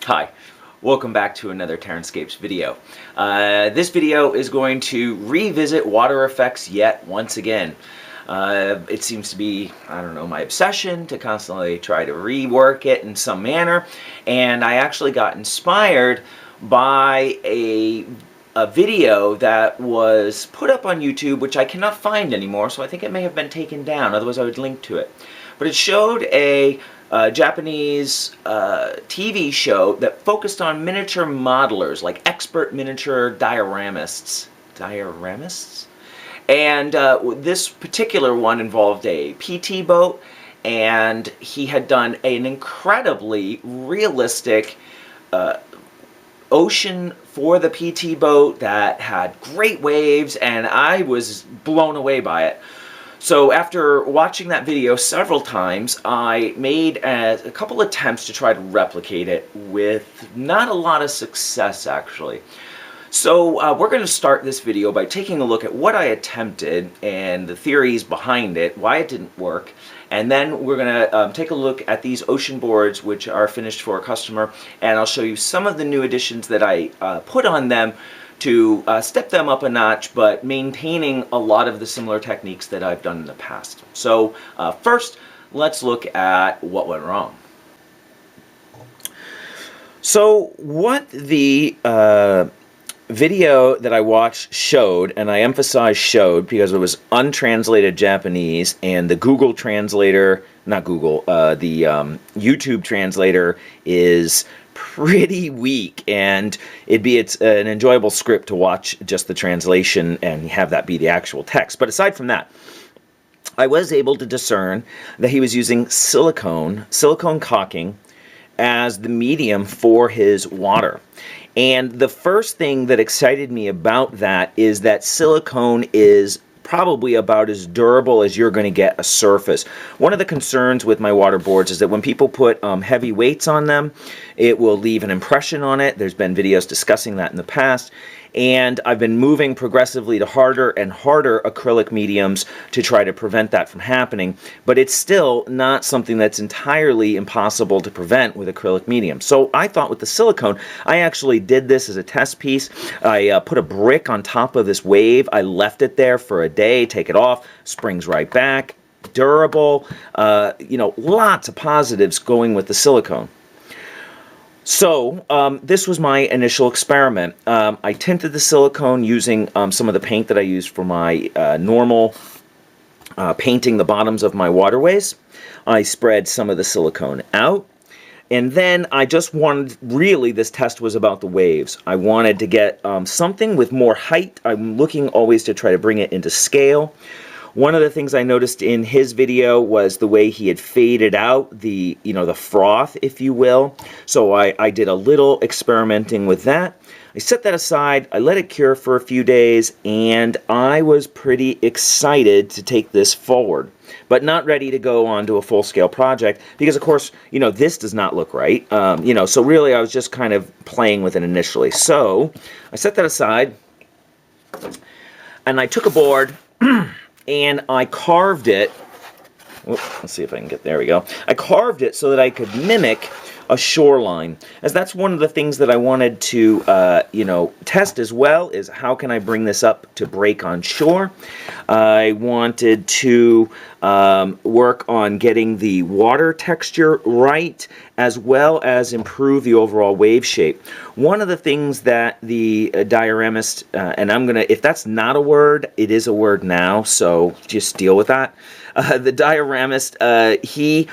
Hi, welcome back to another TerranScapes video. This video is going to revisit water effects yet once again. It seems to be, I don't know, my obsession to constantly try to rework it in some manner, and I actually got inspired by a video that was put up on YouTube, which I cannot find anymore, so I think it may have been taken down, otherwise I would link to it. But it showed a Japanese TV show that focused on miniature modelers, like expert miniature dioramists. And this particular one involved a PT boat, and he had done an incredibly realistic ocean for the PT boat that had great waves, and I was blown away by it. So after watching that video several times, I made a couple attempts to try to replicate it with not a lot of success, actually. So we're going to start this video by taking a look at what I attempted and the theories behind it, why it didn't work, and then we're going to take a look at these ocean boards, which are finished for a customer, and I'll show you some of the new additions that I put on them to step them up a notch, but maintaining a lot of the similar techniques that I've done in the past. So first, let's look at what went wrong. So what the video that I watched showed, and I emphasize showed because it was untranslated Japanese, and the Google translator, not Google, the YouTube translator is pretty weak, and it's an enjoyable script to watch just the translation and have that be the actual text. But aside from that, I was able to discern that he was using silicone caulking as the medium for his water. And the first thing that excited me about that is that silicone is probably about as durable as you're going to get a surface. One of the concerns with my water boards is that when people put heavy weights on them, it will leave an impression on it. There's been videos discussing that in the past. And I've been moving progressively to harder and harder acrylic mediums to try to prevent that from happening. But it's still not something that's entirely impossible to prevent with acrylic medium. So I thought with the silicone, I actually did this as a test piece. I put a brick on top of this wave. I left it there for a day, take it off, springs right back, durable. You know, lots of positives going with the silicone. So this was my initial experiment. I tinted the silicone using some of the paint that I used for my normal painting the bottoms of my waterways. I spread some of the silicone out, and then I just wanted, really this test was about the waves. I wanted to get something with more height. I'm looking always to try to bring it into scale. One of the things I noticed in his video was the way he had faded out the froth, if you will. So I did a little experimenting with that. I set that aside, I let it cure for a few days, and I was pretty excited to take this forward, but not ready to go on to a full-scale project because, of course, this does not look right. So really I was just kind of playing with it initially. So I set that aside, and I took a board and I carved it. Let's see if I can get, there we go. I carved it so that I could mimic a shoreline, as that's one of the things that I wanted to, test as well, is how can I bring this up to break on shore. I wanted to work on getting the water texture right, as well as improve the overall wave shape. One of the things that the dioramist, and I'm gonna, if that's not a word, it is a word now, so just deal with that. The dioramist, he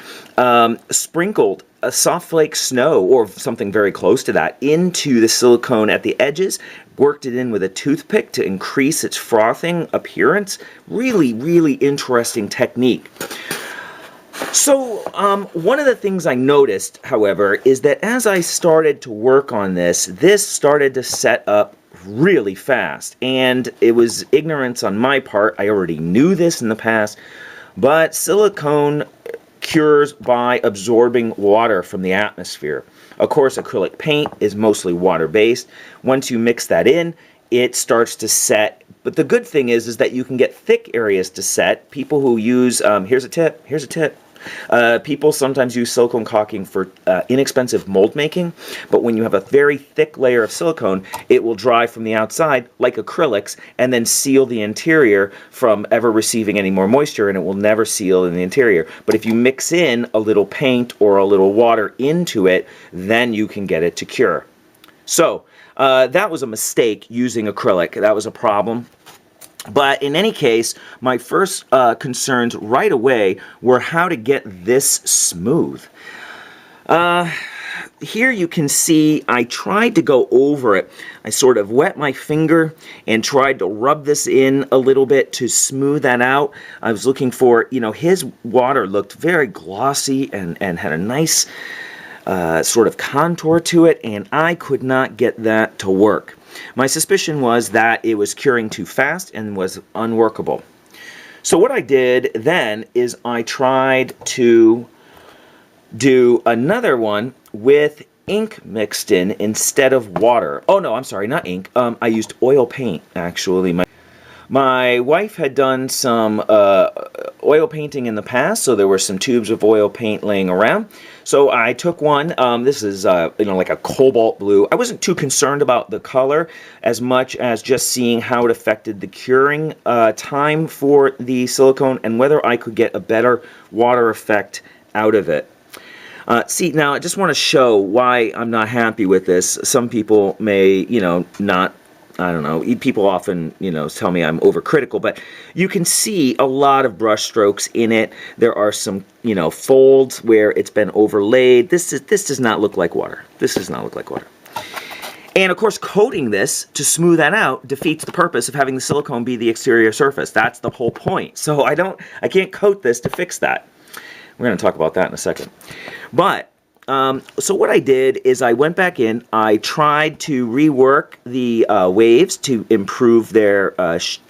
sprinkled a soft flake snow, or something very close to that, into the silicone at the edges, worked it in with a toothpick to increase its frothing appearance. Really, really interesting technique. So one of the things I noticed, however, is that as I started to work on this started to set up really fast, and it was ignorance on my part. I already knew this in the past, but silicone cures by absorbing water from the atmosphere. Of course, acrylic paint is mostly water-based. Once you mix that in, it starts to set. But the good thing is that you can get thick areas to set. People who use, here's a tip, People sometimes use silicone caulking for inexpensive mold making, but when you have a very thick layer of silicone, it will dry from the outside like acrylics and then seal the interior from ever receiving any more moisture, and it will never seal in the interior. But if you mix in a little paint or a little water into it, then you can get it to cure. So that was a mistake using acrylic. That was a problem. But in any case, my first concerns right away were how to get this smooth. Here you can see I tried to go over it. I sort of wet my finger and tried to rub this in a little bit to smooth that out. I was looking for, his water looked very glossy and had a nice sort of contour to it, and I could not get that to work. My suspicion was that it was curing too fast and was unworkable. So what I did then is I tried to do another one with ink mixed in instead of water. Oh no, I'm sorry, not ink. I used oil paint, actually. My wife had done some oil painting in the past, so there were some tubes of oil paint laying around. So I took one. This is like a cobalt blue. I wasn't too concerned about the color as much as just seeing how it affected the curing time for the silicone and whether I could get a better water effect out of it. See, now I just want to show why I'm not happy with this. Some people may, not. I don't know, people often, tell me I'm overcritical, but you can see a lot of brush strokes in it. There are some, folds where it's been overlaid. This does not look like water. This does not look like water. And of course, coating this to smooth that out defeats the purpose of having the silicone be the exterior surface. That's the whole point. So I can't coat this to fix that. We're going to talk about that in a second. But so what I did is I went back in, I tried to rework the waves to improve their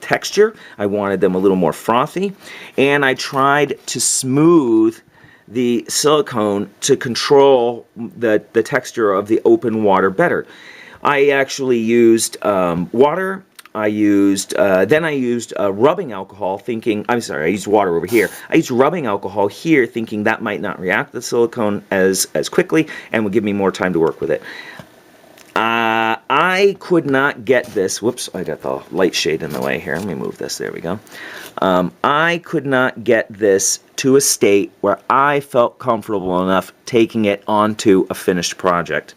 texture. I wanted them a little more frothy. And I tried to smooth the silicone to control the texture of the open water better. I actually used water. I used rubbing alcohol I used water over here. I used rubbing alcohol here thinking that might not react to the silicone as quickly and would give me more time to work with it. I could not get this. Whoops, I got the light shade in the way here. Let me move this. There we go. I could not get this to a state where I felt comfortable enough taking it onto a finished project.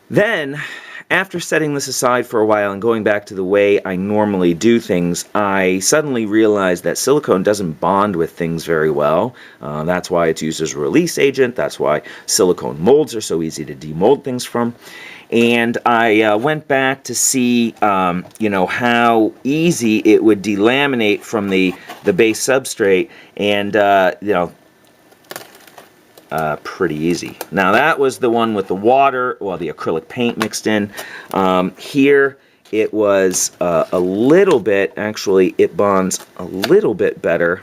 Then, after setting this aside for a while and going back to the way I normally do things, I suddenly realized that silicone doesn't bond with things very well. That's why it's used as a release agent. That's why silicone molds are so easy to demold things from. And I went back to see, how easy it would delaminate from the base substrate, and pretty easy. Now that was the one with the water, well, the acrylic paint mixed in. Here it was a little bit, actually it bonds a little bit better.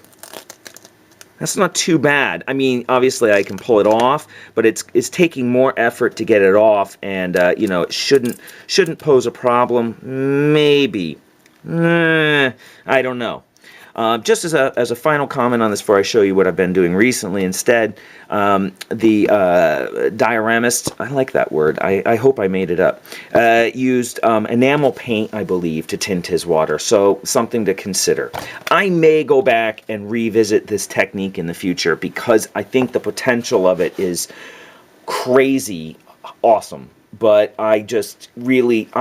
That's not too bad. I mean, obviously I can pull it off, but it's taking more effort to get it off, and it shouldn't pose a problem. Maybe. I don't know. Just as a final comment on this before I show you what I've been doing recently instead, the dioramist, I like that word, I hope I made it up, used enamel paint, I believe, to tint his water, so something to consider. I may go back and revisit this technique in the future because I think the potential of it is crazy awesome, but I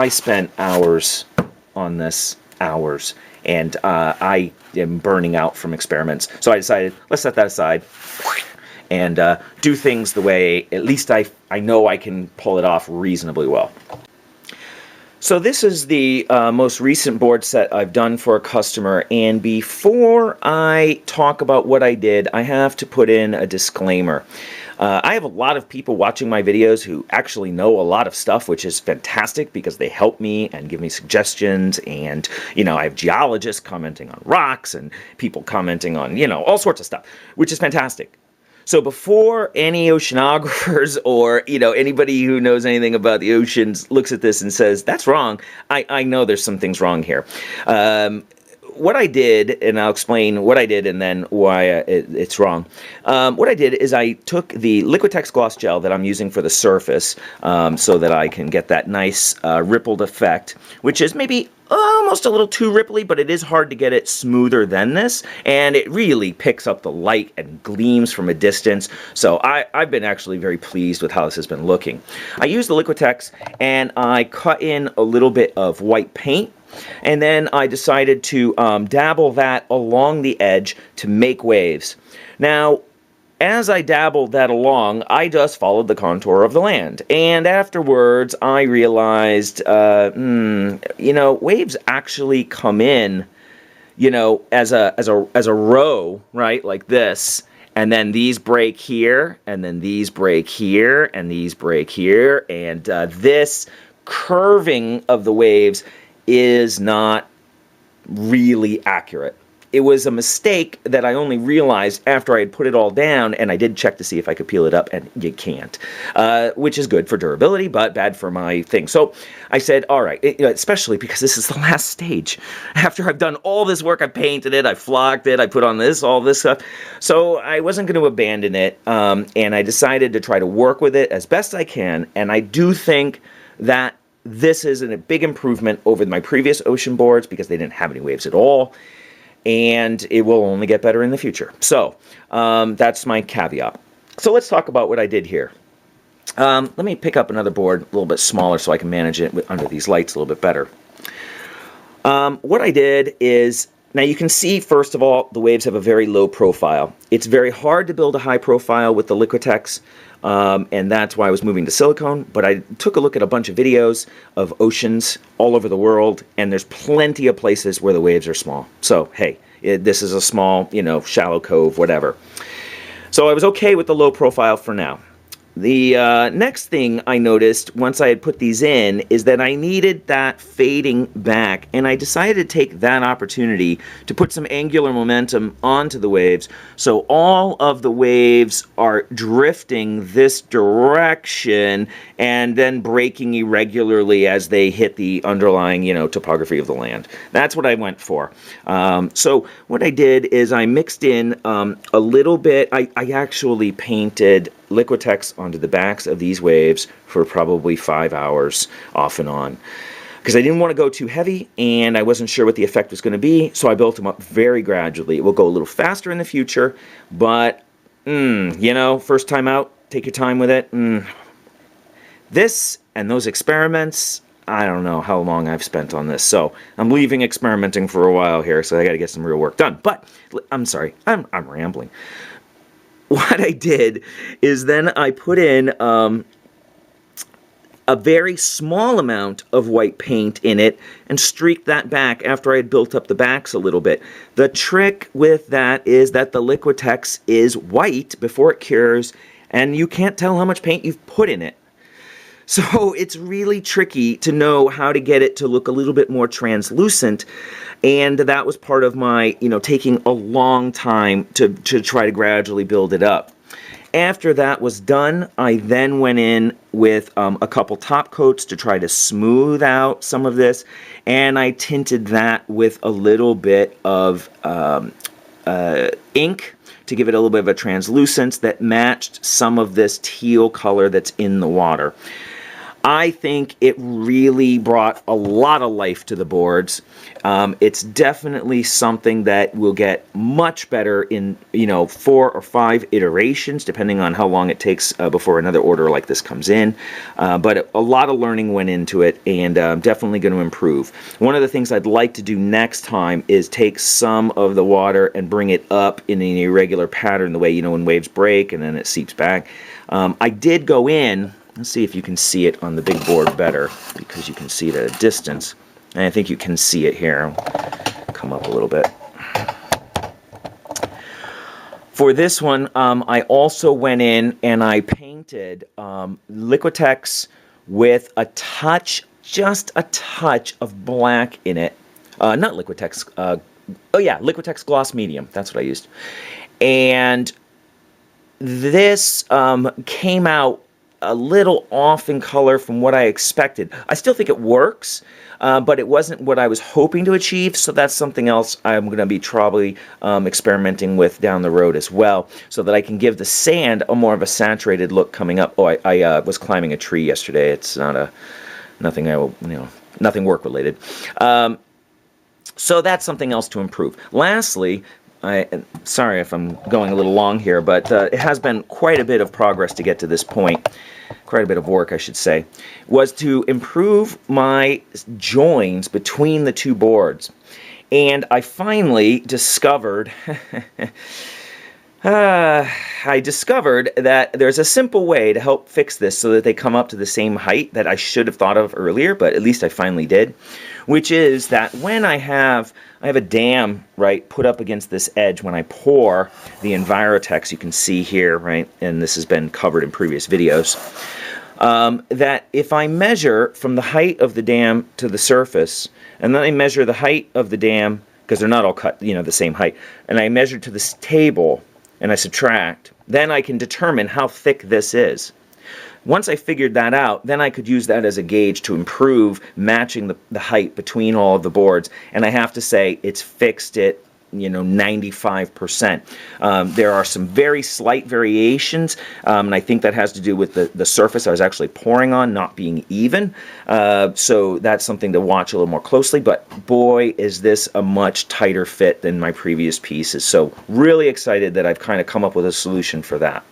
spent hours on this, hours. And I am burning out from experiments. So I decided, let's set that aside and do things the way, at least I know I can pull it off reasonably well. So this is the most recent board set I've done for a customer, and before I talk about what I did, I have to put in a disclaimer. I have a lot of people watching my videos who actually know a lot of stuff, which is fantastic because they help me and give me suggestions, and I have geologists commenting on rocks and people commenting on all sorts of stuff, which is fantastic. So before any oceanographers or anybody who knows anything about the oceans looks at this and says that's wrong, I know there's some things wrong here. what I did, and I'll explain what I did and then why it's wrong. What I did is I took the Liquitex gloss gel that I'm using for the surface so that I can get that nice rippled effect, which is maybe almost a little too ripply, but it is hard to get it smoother than this, and it really picks up the light and gleams from a distance. So I've been actually very pleased with how this has been looking. I used the Liquitex and I cut in a little bit of white paint, and then I decided to dabble that along the edge to make waves. Now, as I dabbled that along, I just followed the contour of the land. And afterwards, I realized, waves actually come in, as a row, right, like this. And then these break here, and then these break here, and these break here. And this curving of the waves is not really accurate. It was a mistake that I only realized after I had put it all down, and I did check to see if I could peel it up, and you can't, which is good for durability, but bad for my thing. So I said, all right, especially because this is the last stage. After I've done all this work, I painted it, I flocked it, I put on all this stuff. So I wasn't going to abandon it, and I decided to try to work with it as best I can, and I do think that this is a big improvement over my previous ocean boards because they didn't have any waves at all. And it will only get better in the future. So that's my caveat. So let's talk about what I did here. Let me pick up another board a little bit smaller so I can manage it under these lights a little bit better. What I did is, now you can see, first of all, the waves have a very low profile. It's very hard to build a high profile with the Liquitex, and that's why I was moving to silicone. But I took a look at a bunch of videos of oceans all over the world, and there's plenty of places where the waves are small. So, hey, this is a small, shallow cove, whatever. So I was okay with the low profile for now. The next thing I noticed once I had put these in is that I needed that fading back, and I decided to take that opportunity to put some angular momentum onto the waves, so all of the waves are drifting this direction and then breaking irregularly as they hit the underlying, topography of the land. That's what I went for. So what I did is I mixed in a little bit. I actually painted Liquitex onto the backs of these waves for probably 5 hours off and on, because I didn't want to go too heavy and I wasn't sure what the effect was going to be, so I built them up very gradually. It will go a little faster in the future, but first time out, take your time with it. This and those experiments, I don't know how long I've spent on this, so I'm leaving experimenting for a while here, so I got to get some real work done. But I'm sorry, I'm rambling. What I did is then I put in a very small amount of white paint in it and streaked that back after I had built up the backs a little bit. The trick with that is that the Liquitex is white before it cures, and you can't tell how much paint you've put in it. So it's really tricky to know how to get it to look a little bit more translucent, and that was part of my, taking a long time to try to gradually build it up. After that was done, I then went in with a couple top coats to try to smooth out some of this, and I tinted that with a little bit of ink to give it a little bit of a translucence that matched some of this teal color that's in the water. I think it really brought a lot of life to the boards. It's definitely something that will get much better in 4 or 5 iterations, depending on how long it takes before another order like this comes in. But a lot of learning went into it, and definitely going to improve. One of the things I'd like to do next time is take some of the water and bring it up in an irregular pattern, the way when waves break and then it seeps back. I did go in. Let's see if you can see it on the big board better, because you can see it at a distance. And I think you can see it here. I'll come up a little bit. For this one, I also went in and I painted Liquitex with a touch, just a touch of black in it. Not Liquitex. Liquitex Gloss Medium. That's what I used. And this came out a little off in color from what I expected. I still think it works, but it wasn't what I was hoping to achieve, so that's something else I'm going to be probably experimenting with down the road as well, so that I can give the sand a more of a saturated look coming up. Oh, I was climbing a tree yesterday. It's not nothing work related. So that's something else to improve. Lastly, sorry if I'm going a little long here, but it has been quite a bit of progress to get to this point. Quite a bit of work, I should say, was to improve my joins between the two boards. And I finally discovered I discovered that there's a simple way to help fix this so that they come up to the same height that I should have thought of earlier, but at least I finally did, which is that when I have a dam, right, put up against this edge when I pour the Envirotex, you can see here, right, and this has been covered in previous videos, that if I measure from the height of the dam to the surface, and then I measure the height of the dam, because they're not all cut, the same height, and I measure to this table, and I subtract, then I can determine how thick this is. Once I figured that out, then I could use that as a gauge to improve matching the height between all of the boards, and I have to say it's fixed it 95%. There are some very slight variations, and I think that has to do with the surface I was actually pouring on not being even. So that's something to watch a little more closely, but boy, is this a much tighter fit than my previous pieces. So really excited that I've kind of come up with a solution for that.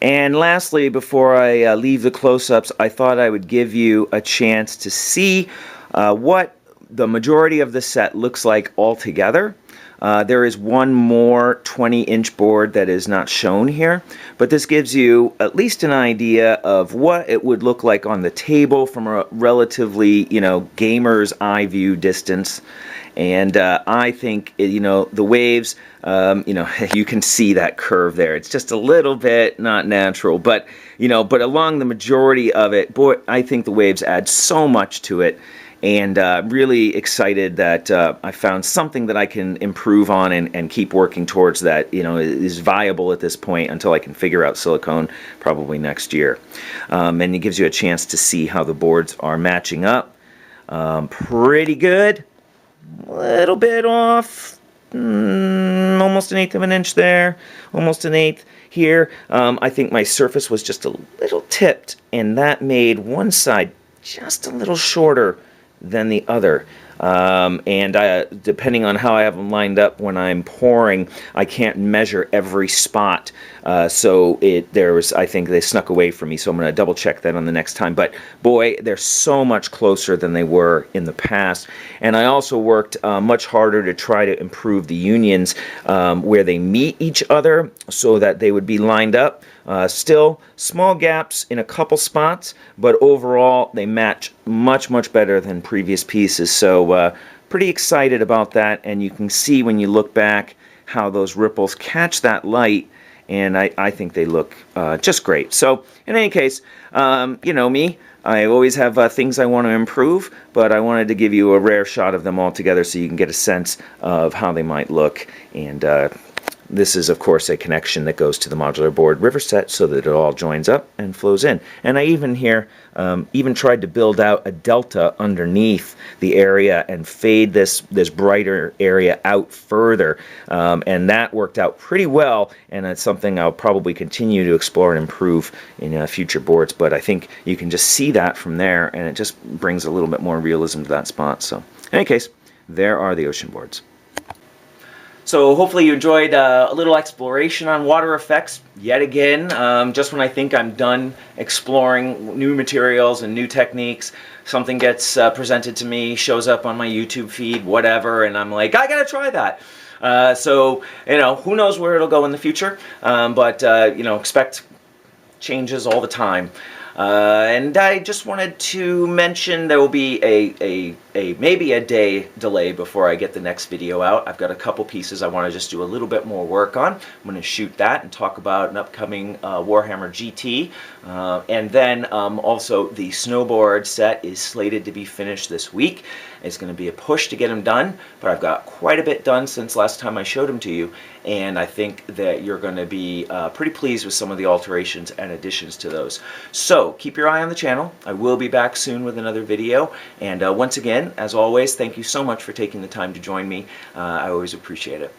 And lastly, before I leave the close-ups, I thought I would give you a chance to see what the majority of the set looks like all together. There is one more 20-inch board that is not shown here, but this gives you at least an idea of what it would look like on the table from a relatively, gamer's eye view distance. And I think, the waves, you can see that curve there. It's just a little bit not natural, but, but along the majority of it, boy, I think the waves add so much to it. And really excited that I found something that I can improve on and keep working towards that, is viable at this point until I can figure out silicone probably next year. And it gives you a chance to see how the boards are matching up. Pretty good. A little bit off. Almost 1/8 of an inch there. Almost 1/8 here. I think my surface was just a little tipped, and that made one side just a little shorter than the other. And depending on how I have them lined up when I'm pouring, I can't measure every spot. So I think they snuck away from me, so I'm going to double check that on the next time. But boy, they're so much closer than they were in the past. And I also worked much harder to try to improve the unions where they meet each other so that they would be lined up. Still small gaps in a couple spots, but overall they match much, much better than previous pieces. So pretty excited about that, and you can see when you look back how those ripples catch that light, and I think they look just great. So in any case, me, I always have things I want to improve, but I wanted to give you a rare shot of them all together so you can get a sense of how they might look. And this is, of course, a connection that goes to the modular board river set so that it all joins up and flows in. And I even here tried to build out a delta underneath the area and fade this brighter area out further. And that worked out pretty well, and it's something I'll probably continue to explore and improve in future boards. But I think you can just see that from there, and it just brings a little bit more realism to that spot. So in any case, there are the ocean boards. So hopefully you enjoyed a little exploration on water effects yet again. Just when I think I'm done exploring new materials and new techniques, something gets presented to me, shows up on my YouTube feed, whatever, and I'm like, I gotta try that. So, who knows where it'll go in the future, but, expect changes all the time. And I just wanted to mention there will be maybe a day delay before I get the next video out. I've got a couple pieces I want to just do a little bit more work on. I'm going to shoot that and talk about an upcoming Warhammer GT. And then also the snowboard set is slated to be finished this week. It's going to be a push to get them done, but I've got quite a bit done since last time I showed them to you, and I think that you're going to be pretty pleased with some of the alterations and additions to those. So keep your eye on the channel. I will be back soon with another video, and once again, as always, thank you so much for taking the time to join me. I always appreciate it.